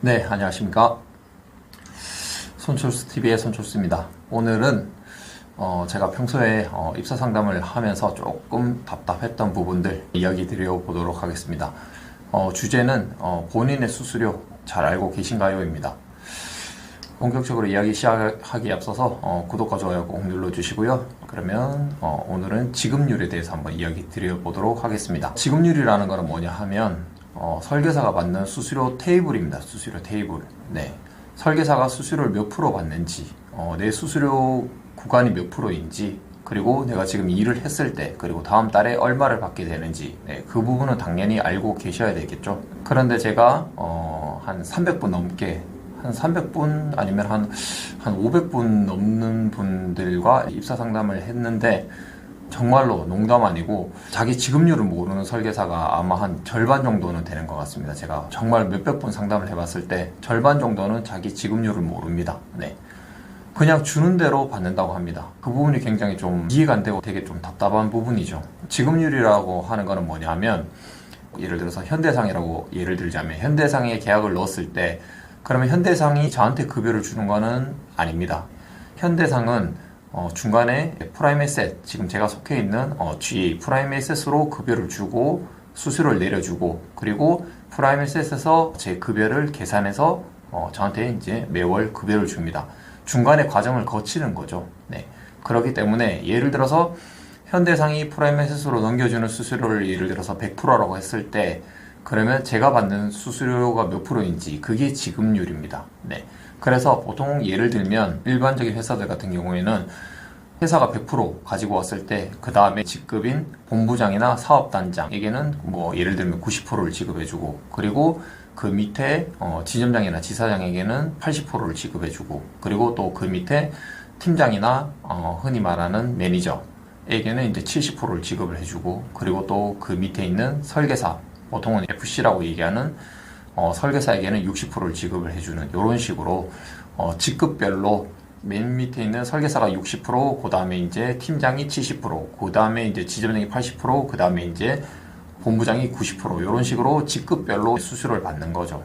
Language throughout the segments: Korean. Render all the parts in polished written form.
네, 안녕하십니까. 손철수TV의 손철수입니다. 오늘은 제가 평소에 입사 상담을 하면서 조금 답답했던 부분들 이야기 드려보도록 하겠습니다. 주제는 본인의 수수료 잘 알고 계신가요? 입니다. 본격적으로 이야기 시작하기에 앞서서 구독과 좋아요 꼭 눌러주시고요. 그러면 오늘은 지급률에 대해서 한번 이야기 드려보도록 하겠습니다. 지급률이라는 것은 뭐냐 하면 설계사가 받는 수수료 테이블입니다. 수수료 테이블. 네. 설계사가 수수료를 몇 프로 받는지, 내 수수료 구간이 몇 프로인지, 그리고 내가 지금 일을 했을 때, 그리고 다음 달에 얼마를 받게 되는지, 네, 그 부분은 당연히 알고 계셔야 되겠죠. 그런데 제가 한 300분 넘게, 한 300분 아니면 한 500분 넘는 분들과 입사 상담을 했는데, 정말로 농담 아니고 자기 지급률을 모르는 설계사가 아마 한 절반 정도는 되는 것 같습니다. 제가 정말 몇백 분 상담을 해봤을 때 절반 정도는 자기 지급률을 모릅니다. 네. 그냥 주는 대로 받는다고 합니다. 그 부분이 굉장히 좀 이해가 안 되고 되게 좀 답답한 부분이죠. 지급률이라고 하는 거는 뭐냐면, 예를 들어서 현대상이라고 예를 들자면 현대상에 계약을 넣었을 때 그러면 현대상이 저한테 급여를 주는 거는 아닙니다. 현대상은 중간에 프라임 에셋, 지금 제가 속해 있는 GA 프라임 에셋으로 급여를 주고 수수료를 내려주고, 그리고 프라임 에셋에서 제 급여를 계산해서 저한테 이제 매월 급여를 줍니다. 중간에 과정을 거치는 거죠. 네. 그렇기 때문에 예를 들어서 현대상이 프라임 에셋으로 넘겨주는 수수료를 예를 들어서 100%라고 했을 때, 그러면 제가 받는 수수료가 몇 프로인지 그게 지급률입니다. 네. 그래서 보통 예를 들면 일반적인 회사들 같은 경우에는 회사가 100% 가지고 왔을 때 그 다음에 직급인 본부장이나 사업단장에게는 뭐 예를 들면 90%를 지급해주고, 그리고 그 밑에 지점장이나 지사장에게는 80%를 지급해주고, 그리고 또 그 밑에 팀장이나 흔히 말하는 매니저에게는 이제 70%를 지급을 해주고, 그리고 또 그 밑에 있는 설계사, 보통은 FC라고 얘기하는 설계사에게는 60%를 지급을 해주는 이런 식으로 직급별로 맨 밑에 있는 설계사가 60%, 그 다음에 이제 팀장이 70%, 그 다음에 이제 지점장이 80%, 그 다음에 이제 본부장이 90% 이런 식으로 직급별로 수수료를 받는 거죠.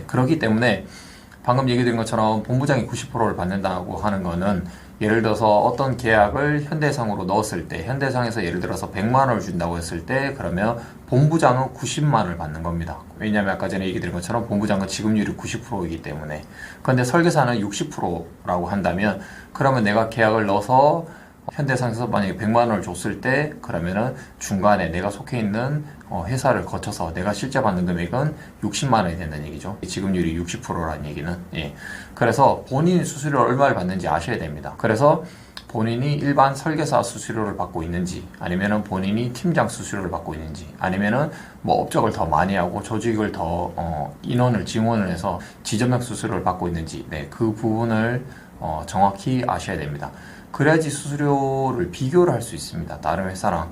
그렇기 때문에 방금 얘기 드린 것처럼 본부장이 90%를 받는다고 하는 거는, 예를 들어서 어떤 계약을 현대상으로 넣었을 때, 현대상에서 예를 들어서 100만 원을 준다고 했을 때, 그러면 본부장은 90만 원을 받는 겁니다. 왜냐하면 아까 전에 얘기 드린 것처럼 본부장은 지급률이 90%이기 때문에. 그런데 설계사는 60%라고 한다면, 그러면 내가 계약을 넣어서 현대상에서 만약에 100만 원을 줬을 때, 그러면은 중간에 내가 속해 있는 회사를 거쳐서 내가 실제 받는 금액은 60만 원이 된다는 얘기죠. 지급률이 60%라는 얘기는. 예. 그래서 본인이 수수료를 얼마를 받는지 아셔야 됩니다. 그래서 본인이 일반 설계사 수수료를 받고 있는지, 아니면은 본인이 팀장 수수료를 받고 있는지, 아니면은 뭐 업적을 더 많이 하고 조직을 더 인원을 증원을 해서 지점장 수수료를 받고 있는지, 네, 그 부분을 정확히 아셔야 됩니다. 그래야지 수수료를 비교를 할 수 있습니다. 다른 회사랑.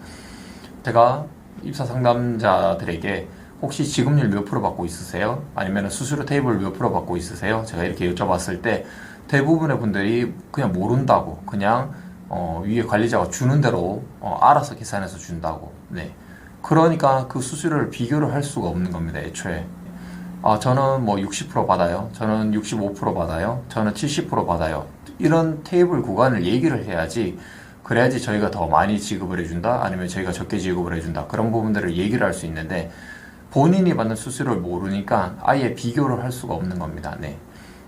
제가 입사 상담자들에게 혹시 지급률 몇 프로 받고 있으세요? 아니면 수수료 테이블 몇 프로 받고 있으세요? 제가 이렇게 여쭤봤을 때 대부분의 분들이 그냥 모른다고, 그냥 위에 관리자가 주는 대로 알아서 계산해서 준다고. 네. 그러니까 그 수수료를 비교를 할 수가 없는 겁니다. 애초에. 저는 뭐 60% 받아요. 저는 65% 받아요. 저는 70% 받아요. 이런 테이블 구간을 얘기를 해야지, 그래야지 저희가 더 많이 지급을 해준다, 아니면 저희가 적게 지급을 해준다, 그런 부분들을 얘기를 할 수 있는데, 본인이 받는 수수료를 모르니까 아예 비교를 할 수가 없는 겁니다. 네.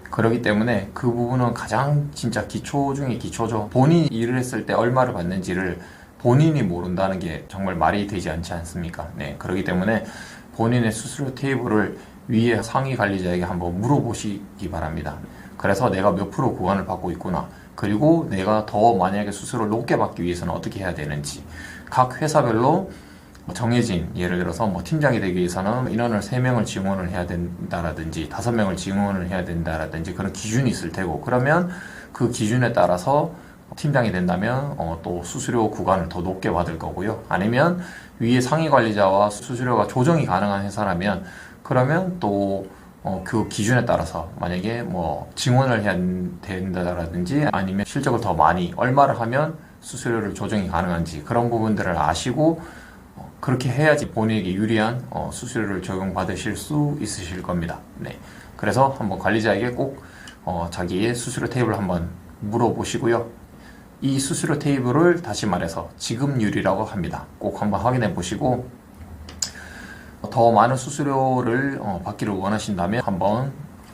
그렇기 때문에 그 부분은 가장 진짜 기초 중에 기초죠. 본인이 일을 했을 때 얼마를 받는지를 본인이 모른다는 게 정말 말이 되지 않지 않습니까? 네. 그렇기 때문에 본인의 수수료 테이블을 위에 상위 관리자에게 한번 물어보시기 바랍니다. 그래서 내가 몇 프로 구간을 받고 있구나, 그리고 내가 더 만약에 수수료를 높게 받기 위해서는 어떻게 해야 되는지, 각 회사별로 정해진, 예를 들어서 뭐 팀장이 되기 위해서는 인원을 3명을 증원을 해야 된다라든지 5명을 증원을 해야 된다라든지 그런 기준이 있을 테고, 그러면 그 기준에 따라서 팀장이 된다면 또 수수료 구간을 더 높게 받을 거고요. 아니면 위에 상위 관리자와 수수료가 조정이 가능한 회사라면, 그러면 또 그 기준에 따라서 만약에 뭐 증원을 해야 된다라든지, 아니면 실적을 더 많이 얼마를 하면 수수료를 조정이 가능한지, 그런 부분들을 아시고 그렇게 해야지 본인에게 유리한 수수료를 적용받으실 수 있으실 겁니다. 네. 그래서 한번 관리자에게 꼭 자기의 수수료 테이블을 한번 물어보시고요. 이 수수료 테이블을 다시 말해서 지급률이라고 합니다. 꼭 한번 확인해 보시고 더 많은 수수료를 받기를 원하신다면 한번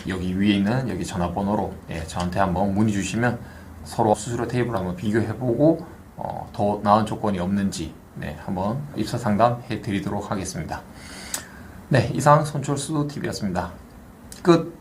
여기 위에 있는 여기 전화번호로 저한테 한번 문의 주시면 서로 수수료 테이블을 한번 비교해보고 더 나은 조건이 없는지 한번 입사 상담 해드리도록 하겠습니다. 네, 이상 손철수 TV였습니다. 끝!